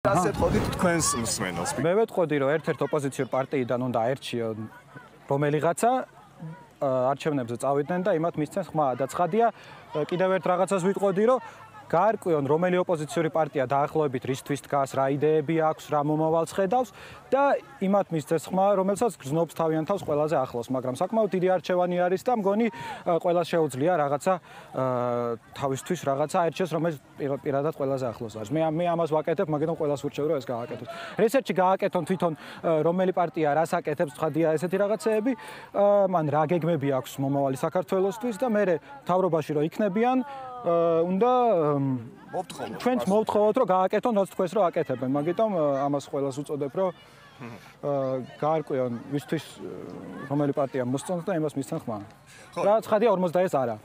ასე თქოდით თქვენს მსმენელს. მე ვეთყოდი რომ ერთ-ერთ ოპოზიციურ პარტიიდან უნდა აერჩიონ რომელიღაცა არჩევნებზე წავიდნენ და იმათ მისცენ ხმა და ცხადია კიდევ ერთ რაღაცას ვიტყოდი რომ გაარკვიონ რომელი ოპოზიციური პარტია დაახლოებით რისთვის დგას, რა იდეები აქვს, რა მომავალს ხედავს და იმათ მისცეს ხმა, რომელსაც გრძნობს თავიანთ თავს ყველაზე ახლოს, მაგრამ საკმაოდ დიდი არჩევანი არის და მგონი ყველას შეუძლია რაღაცა თავისთვის რაღაცა აერჩიოს, რომელიც პირადად ყველაზე ახლოს არის. მე ამას ვაკეთებ, მაგრამ ყველას ვურჩევ რომ ეს გააკეთოს. რესერჩი გააკეთონ თვითონ რომელი პარტია რას აკეთებს, ცხადია ესეთი რაღაცეები, მან რა გეგმები აქვს მომავალი საქართველოსთვის და მე მთავრობაში რო იქნებიან უნდა ჩვენც მოვთხოვოთ რომ გააკეთონ რაც თქვენს რომ აკეთებენ. მაგიტომ ამას ყველას უწოდებ რომ გაარკვიონ ვისთვის რომელი პარტია მოსწონს და იმას მისცენ ხმა. რა ცხადია 50 არა.